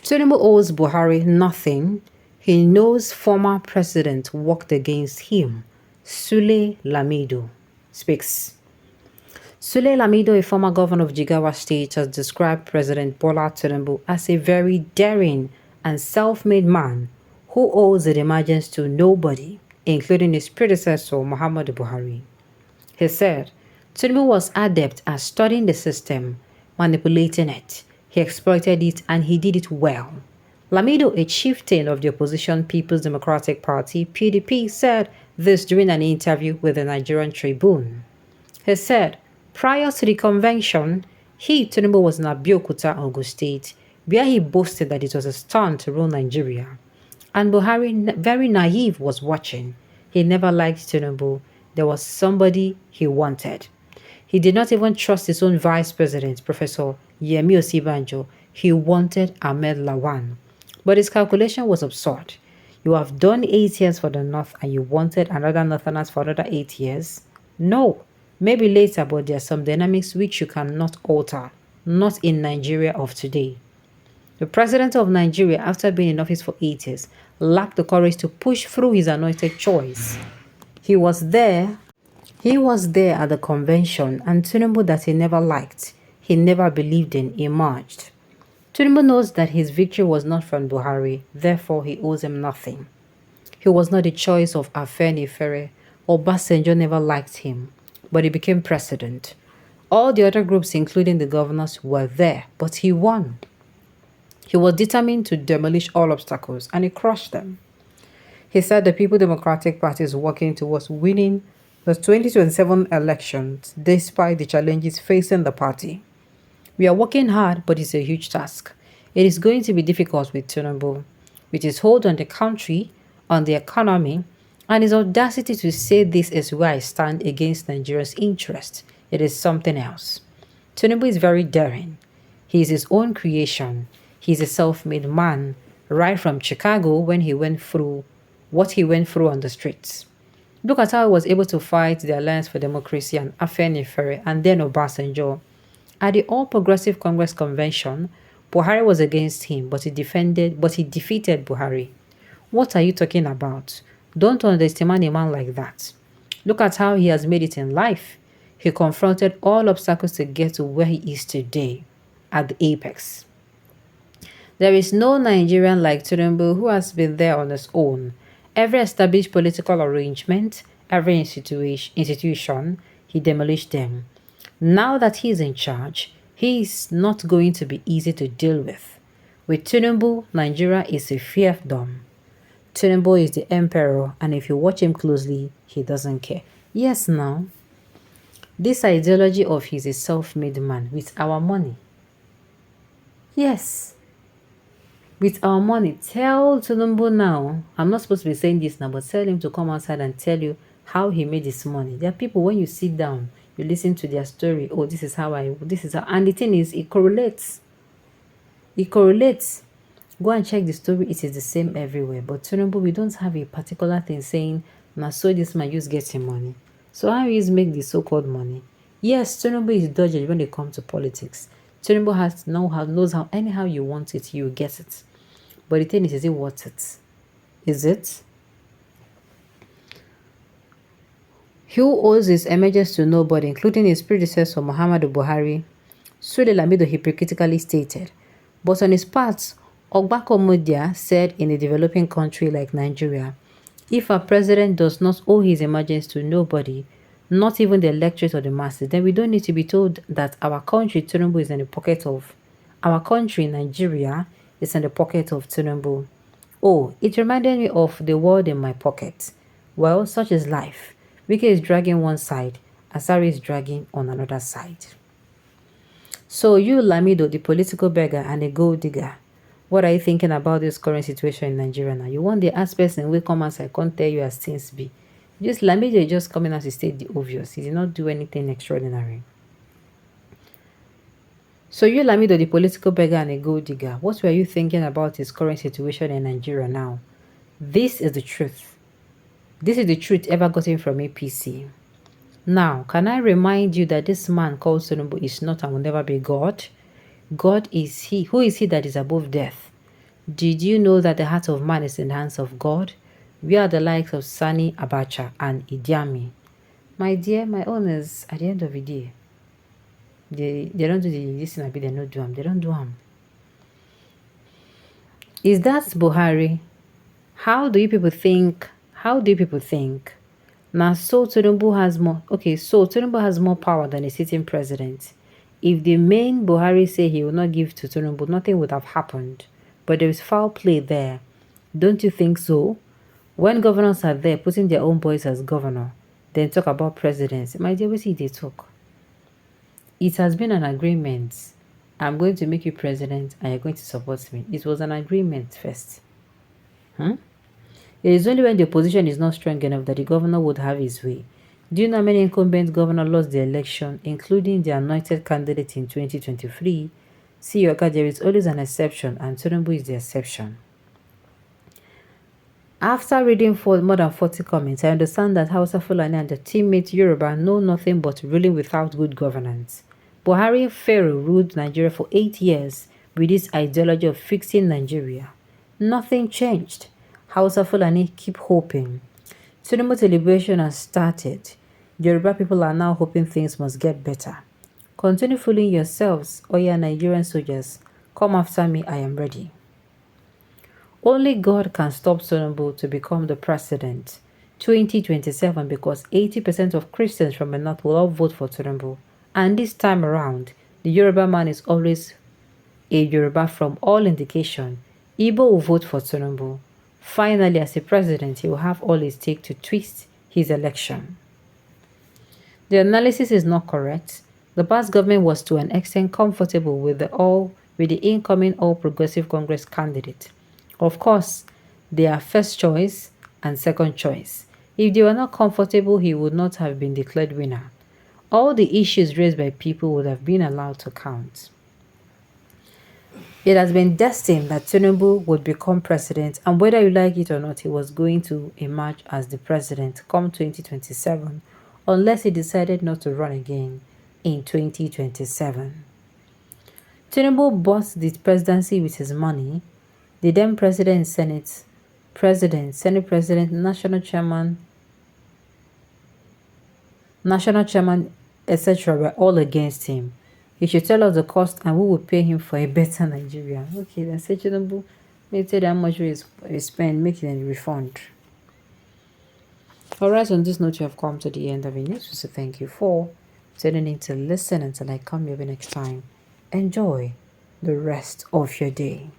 Tinubu owes Buhari nothing. He knows former president worked against him. Sule Lamido speaks. Sule Lamido, a former governor of Jigawa State, has described President Bola Tinubu as a very daring and self-made man who owes the emergence to nobody, including his predecessor, Muhammadu Buhari. He said, Tinubu was adept at studying the system, manipulating it. He exploited it and he did it well. Lamido, a chieftain of the opposition People's Democratic Party, PDP, said this during an interview with the Nigerian Tribune. He said, prior to the convention, Tinubu, was in Abeokuta, Ogun State, where he boasted that it was a stunt to rule Nigeria. And Buhari, very naive, was watching. He never liked Tinubu. There was somebody he wanted. He did not even trust his own vice president, Professor Yemi Osibanjo. He wanted Ahmed Lawan. But his calculation was absurd. You have done 8 years for the North and you wanted another Northerners for another 8 years? No. Maybe later, but there are some dynamics which you cannot alter. Not in Nigeria of today. The president of Nigeria, after being in office for 8 years, lacked the courage to push through his anointed choice. He was there at the convention, and Tinubu, that he never liked, he never believed in, emerged. Tinubu knows that his victory was not from Buhari, therefore he owes him nothing. He was not the choice of Afenifere, or Obasanjo never liked him, but he became president. All the other groups, including the governors, were there, but he won. He was determined to demolish all obstacles, and he crushed them. He said the People Democratic Party is working towards winning the 2027 elections despite the challenges facing the party. We are working hard, but it's a huge task. It is going to be difficult with Tinubu, with his hold on the country, on the economy, and his audacity to say this is where I stand against Nigeria's interest. It is something else. Tinubu is very daring. He is his own creation. He is a self-made man, right from Chicago when he went through what he went through on the streets. Look at how he was able to fight the Alliance for Democracy and Afenifere and then Obasanjo. At the All Progressive Congress Convention, Buhari was against him, but he defeated Buhari. What are you talking about? Don't underestimate a man like that. Look at how he has made it in life. He confronted all obstacles to get to where he is today, at the apex. There is no Nigerian like Tinubu who has been there on his own. Every established political arrangement, every institution, he demolished them. Now that he is in charge, he is not going to be easy to deal with. With Tinubu, Nigeria is a fiefdom. Tinubu is the emperor, and if you watch him closely, he doesn't care. Yes, now, this ideology of he's a self-made man with our money. Yes. With our money, tell Tinubu now, I'm not supposed to be saying this now, but tell him to come outside and tell you how he made his money. There are people, when you sit down, you listen to their story. Oh, this is how, and the thing is, it correlates. It correlates. Go and check the story. It is the same everywhere. But Tinubu, we don't have a particular thing saying, now so this man use getting money. So how is make the so-called money? Yes, Tinubu is dodgy when it comes to politics. Tinubu knows how anyhow you want it, you get it. But the thing is it worth it? Is it? Who owes his emergence to nobody, including his predecessor, Muhammadu Buhari, Sule Lamido hypocritically stated. But on his part, Ogbako Mudia said in a developing country like Nigeria, if our president does not owe his emergence to nobody, not even the electorate or the masses, then we don't need to be told that our country, Tinubu, is in the pocket of, our country, Nigeria, is in the pocket of Tinubu. Oh, it reminded me of the world in my pocket. Well, such is life. Wike is dragging one side, Asari is dragging on another side. So you, Lamido, the political beggar and a gold digger, what are you thinking about this current situation in Nigeria now? You want the aspects in which come as I can't tell you as things be. Just Lamido just coming out to state the obvious. He did not do anything extraordinary. So you, Lamido, the political beggar and a gold digger, what were you thinking about his current situation in Nigeria now? This is the truth. This is the truth ever gotten from APC. Now, can I remind you that this man called Tinubu is not and will never be God? God is he. Who is he that is above death? Did you know that the heart of man is in the hands of God? We are the likes of Sani Abacha and Idi Amin. My dear, my own is at the end of the day. They don't do this thing, they don't do them. They don't do them. Is that Buhari? How do you people think? How do you people think? Now, so Tinubu has more. Okay, so Tinubu has more power than a sitting president. If the main Buhari say he will not give to Tinubu, nothing would have happened. But there is foul play there. Don't you think so? When governors are there putting their own boys as governor, then talk about presidents. My dear, we see they talk. It has been an agreement. I'm going to make you president and you're going to support me. It was an agreement first. It is only when the opposition is not strong enough that the governor would have his way. Do you know how many incumbent governors lost the election, including the anointed candidate in 2023? See, Yoka, there is always an exception, and Tinubu is the exception. After reading for more than 40 comments, I understand that Hausa Fulani and their teammate Yoruba know nothing but ruling without good governance. Buhari Pharaoh ruled Nigeria for 8 years with this ideology of fixing Nigeria. Nothing changed. Hausa Fulani keep hoping. Tinubu celebration has started. Yoruba people are now hoping things must get better. Continue fooling yourselves, Oya Nigerian soldiers. Come after me, I am ready. Only God can stop Tinubu to become the president 2027 because 80% of Christians from the north will all vote for Tinubu. And this time around, the Yoruba man is always a Yoruba from all indication. Igbo will vote for Tinubu. Finally, as a president, he will have all it takes to twist his election. The analysis is not correct. The past government was to an extent comfortable with the incoming All Progressive Congress candidate. Of course, they are first choice and second choice. If they were not comfortable, he would not have been declared winner. All the issues raised by people would have been allowed to count. It has been destined that Tinubu would become president, and whether you like it or not, he was going to emerge as the president come 2027, unless he decided not to run again in 2027. Tinubu bought the presidency with his money. The then president, Senate president, national chairman, etc. were all against him. He should tell us the cost and we will pay him for a better Nigeria. Okay, then say Tinubu, may tell how much we spend, make it a refund. Alright, on this note, you have come to the end of the news. So thank you for tuning in to listen. Until I come here next time, enjoy the rest of your day.